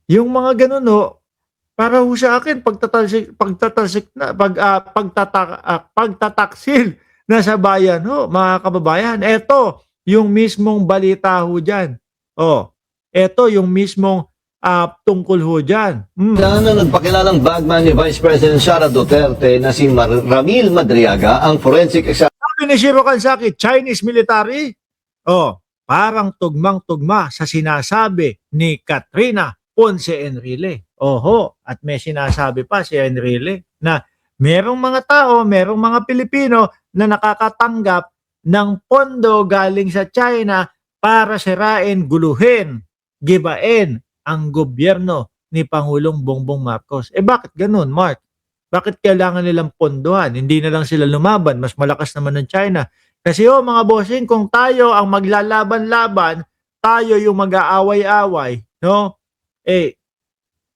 Yung mga gano'n ho, para ho sa akin pagtatalsik na pagtataksil na sa bayan ho, mga kababayan. Eto, yung mismong balita ho diyan. Oh, eto yung mismong, tungkol ho diyan. Na nagpakilalang bagman ni Vice President Sara Duterte na si Ramil Madriaga ang forensic Sabi ni Shiro Kansaki, Chinese military? Oh, parang tugmang-tugma sa sinasabi ni Katrina Ponce Enrile. Oho, at may sinasabi pa si Enrile na merong mga tao, merong mga Pilipino na nakakatanggap ng pondo galing sa China para sirain, guluhin, gibain ang gobyerno ni Pangulong Bongbong Marcos. Eh bakit ganun, Mark? Bakit kailangan nilang pondohan? Hindi na lang sila lumaban, mas malakas naman ng China. Kasi mga bossing, kung tayo ang maglalaban-laban, tayo yung mag-aaway-away, no? Eh,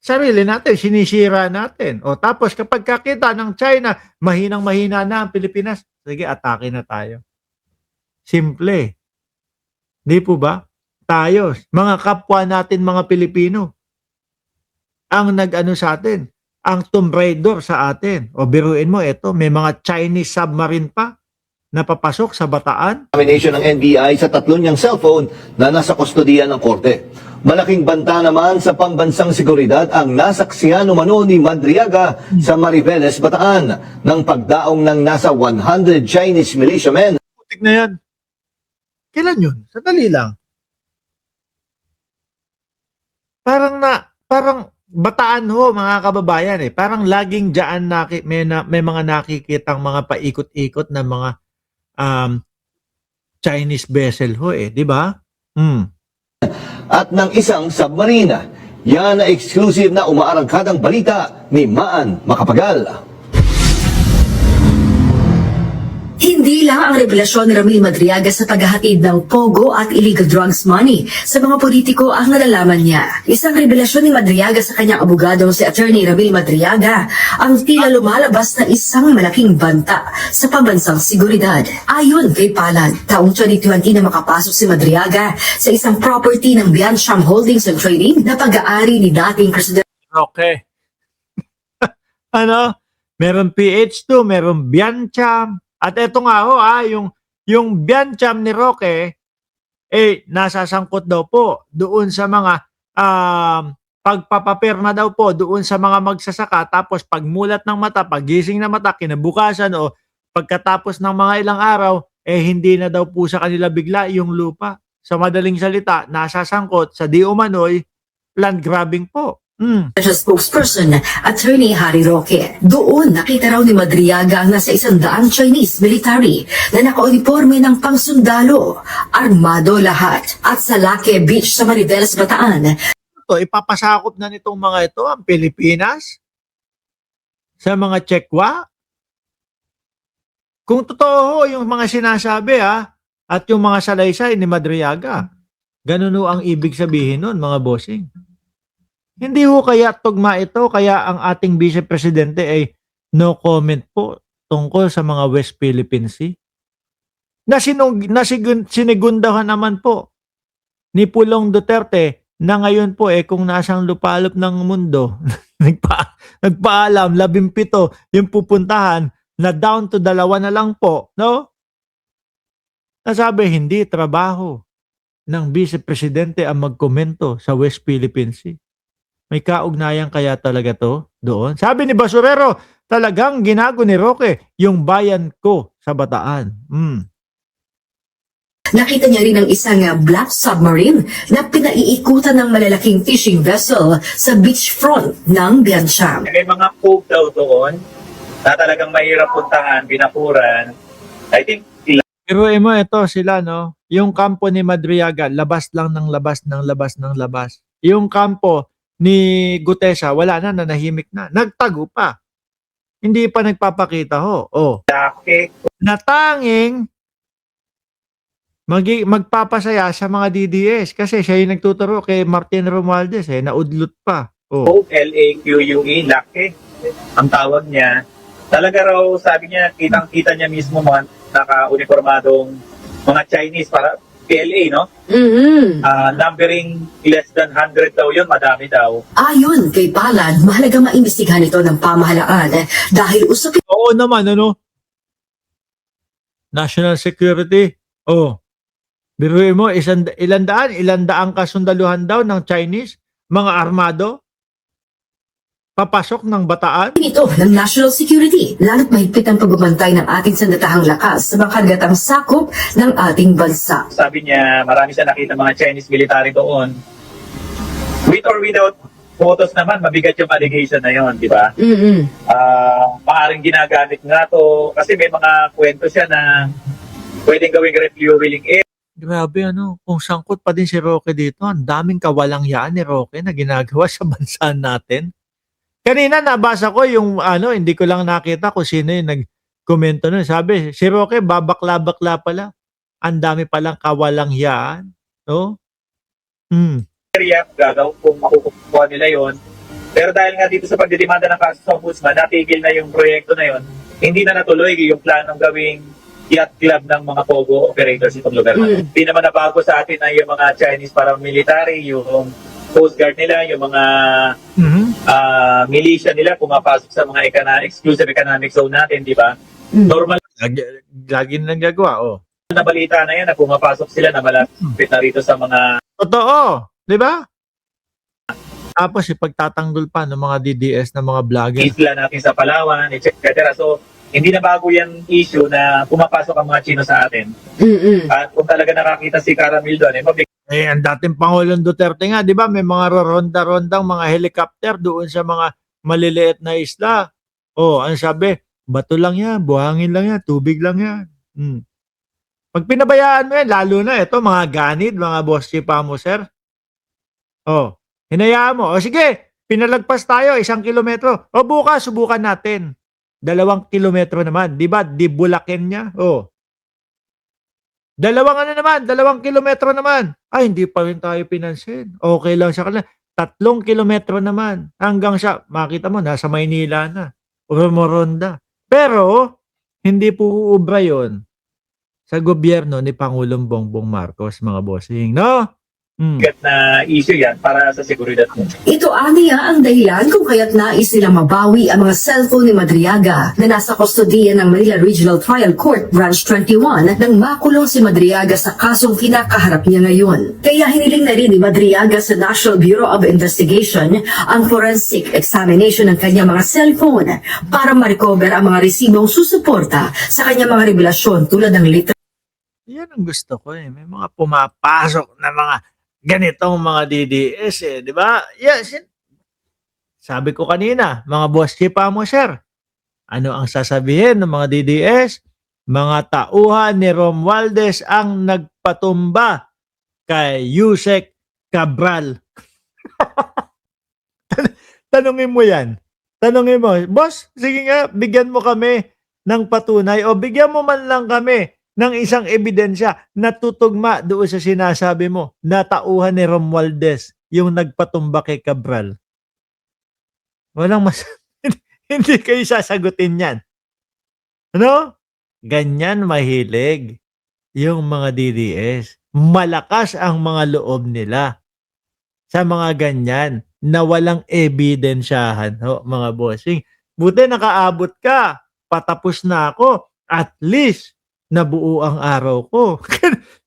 sarili natin, sinisira natin. O tapos kapag kakita ng China, mahinang-mahina na ang Pilipinas, sige, atake na tayo. Simple. Di po ba? Tayo, mga kapwa natin mga Pilipino, ang nag-ano sa atin, ang Tomb Raider sa atin. O biruin mo, ito, may mga Chinese submarine pa na papasok sa Bataan. examination ng NBI sa tatlo niyang cellphone na nasa kustodiya ng korte. Malaking banta naman sa pambansang seguridad ang nasaksihan umano ni Madriaga sa Mariveles, Bataan ng pagdaong ng nasa 100 Chinese militiamen. Putik na yan. Kailan yun? Sadali lang. Parang Bataan ho, mga kababayan eh. Parang laging dyan may mga nakikitang mga paikot-ikot na mga Chinese vessel ho eh, di ba? At ng isang submarina. Yan na exclusive na umaarangkadang balita ni Maan Makapagal. Hindi lang ang revelasyon ni Ramil Madriaga sa paghahatid ng pogo at illegal drugs money sa mga politiko ang nalalaman niya. Isang revelasyon ni Madriaga sa kanyang abogado si Attorney Ramil Madriaga ang tila lumalabas na isang malaking banta sa pambansang seguridad. Ayon kay Palad, taong 2020 na makapasok si Madriaga sa isang property ng Biancham Holdings and Trading na pag-aari ni dating President. Okay. Meron PH2, meron Biancham. At eto nga ho, yung Biancham ni Roque, nasasangkot daw po doon sa mga pagpapapirma daw po doon sa mga magsasaka. Tapos pagmulat ng mata, paggising ng mata, kinabukasan o pagkatapos ng mga ilang araw, hindi na daw po sa kanila bigla yung lupa. Sa madaling salita, nasasangkot sa di umano'y land grabbing po. Spokesperson, Attorney Harry Roque. Doon nakita raw ni Madriaga ang nasa 100 Chinese military na nakauniforme ng pangsundalo, armado lahat, at sa Laque Beach sa Mariveles, Bataan. Ipapasakop na nitong mga ito ang Pilipinas sa mga Chekwa. Kung totoo yung mga sinasabi at yung mga salaysay ni Madriaga, ganun ang ibig sabihin nun, mga bossing. Hindi ho kaya tugma ito, kaya ang ating Vice Presidente ay no comment po tungkol sa mga West Philippine Sea. Sinigundahan naman po ni Pulong Duterte na ngayon po kung nasang lupalop ng mundo, nagpaalam, 17 yung pupuntahan na down to 2 na lang po, no? Nasabi, hindi trabaho ng Vice Presidente ang magkomento sa West Philippine Sea. May kaugnayan kaya talaga to doon? Sabi ni Basurero, talagang ginago ni Roque yung bayan ko sa Bataan. Nakita niya rin ang isang black submarine na pinaiikutan ng malalaking fishing vessel sa beachfront ng Biancham. May mga cove daw doon na talagang mahirap puntahan, binakuran. I think Pero mo ito sila, no? Yung kampo ni Madriaga, labas lang ng labas. Yung kampo ni Gutesa, wala na, nanahimik na. Nagtago pa. Hindi pa nagpapakita ho. Na tanging magpapasaya sa mga DDS kasi siya yung nagtuturo kay Martin Romualdez naudlot pa. LAQUE, Laque, ang tawag niya. Talaga raw, sabi niya, kitang-kita niya mismo mga naka-uniformadong mga Chinese para PLA, no? Mhm. Numbering less than 100 daw yun, madami daw. Ayon kay Palad, mahalaga maimbestigahan ito ng pamahalaan dahil usapin Oo naman, ano? National security. Oh, biruin mo, ilan daang kasundaluhan daw ng Chinese, mga armado, papasok ng Bataan. ito ng national security, lalo't mahigpit ang pagbabantay ng ating sandatahang lakas sa mga kargatang sakop ng ating bansa. Sabi niya, marami siya nakita mga Chinese military doon. With or without photos naman, mabigat yung allegation na yun, di ba? Mhm. Maaring ginagamit nga to kasi may mga kwento siya na pwedeng gawing refueling air. Grabe, ano, kung sangkot pa din si Roque dito, ang daming kawalangyaan ni Roque na ginagawa sa bansa natin. Kanina nabasa ko yung hindi ko lang nakita kung sino yung nag-komento nun. Sabi, si Roque babakla-bakla pala. Ang dami palang kawalangyaan. No? Area gagaw kung makukuha nila yon. Pero dahil nga dito sa pagdidemanda ng kaso sa ombudsman, natigil na yung proyekto na yon. Hindi na natuloy yung planong gawing yacht club ng mga POGO operators itong lugar na. Hindi naman nabago sa atin na yung mga Chinese paramilitary, yung Coast Guard nila, yung mga militia nila pumapasok sa mga exclusive economic zone natin, di ba? Normal Lagi na nagagawa, oh. na balita na yan na pumapasok sila na malapit na rito sa mga Totoo, di ba? Tapos ipagtatanggol pa ng mga DDS na mga vlogger. isla natin sa Palawan, etc. So, hindi na bago yan issue na pumapasok ang mga Chino sa atin. Mhm. At kung talaga nakakita si Caramil doon, Ang dating Pangulong Duterte nga, di ba, may mga ronda-rondang mga helicopter doon sa mga maliliit na isla. Oh, ang sabi, bato lang yan, buhangin lang yan, tubig lang yan. Pag pinabayaan mo yan, lalo na ito, mga ganid, mga boss chipa mo, sir. Oh, hinayaan mo. O sige, pinalagpas tayo, 1 kilometro. O bukas, subukan natin. 2 kilometro naman. Di ba? Di Bulacan niya. Oh. 2 kilometro naman. Ay, hindi pa rin tayo pinansin. Okay lang sa kanila. 3 kilometro naman. Hanggang sa, makita mo, nasa Maynila na. Rumoronda. Pero, hindi po uubra yun sa gobyerno ni Pangulong Bongbong Marcos, mga bossing. No? bigat na issue yan para sa seguridad mo. Ito aniya ang dahilan kung kaya't nais nilang mabawi ang mga cellphone ni Madriaga na nasa kustodiya ng Manila Regional Trial Court Branch 21 nang makulong si Madriaga sa kasong kinakaharap niya ngayon. Kaya hiniling na rin ni Madriaga sa National Bureau of Investigation ang forensic examination ng kanyang mga cellphone para ma-recover ang mga resibong susuporta sa kanyang mga revelasyon tulad ng literal. Yan ang gusto ko eh. May mga pumapasok na mga ganitong mga DDS eh. Di ba? Yes. Sabi ko kanina, mga boss chipa mo, sir. Ano ang sasabihin ng mga DDS? Mga tauhan ni Romualdez ang nagpatumba kay Yusek Cabral. Tanungin mo yan. Tanungin mo, boss, sige nga, bigyan mo kami ng patunay o bigyan mo man lang kami ng isang ebidensya na tutugma doon sa sinasabi mo na tauhan ni Romualdez yung nagpatumba kay Cabral. Walang hindi kayo sasagutin yan. Ano? Ganyan mahilig yung mga DDS. Malakas ang mga loob nila sa mga ganyan na walang ebidensyahan, mga bossing. Buti nakaabot ka. Patapos na ako. At least, nabuo ang araw ko.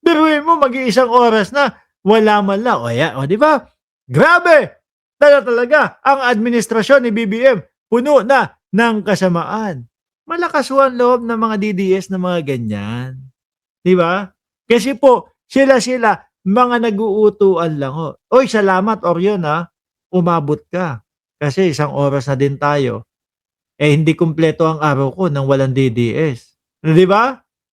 Biruin mo, mag-iisang oras na, wala man lang. O di ba? Grabe! Talaga, ang administrasyon ni BBM, puno na ng kasamaan. Malakas ang loob ng mga DDS na mga ganyan. Di ba? Kasi po, sila, mga nag-uutuan lang. Oy, salamat, Orion, ha? Umabot ka. Kasi 1 oras na din tayo. Hindi kumpleto ang araw ko nang walang DDS. Di ba?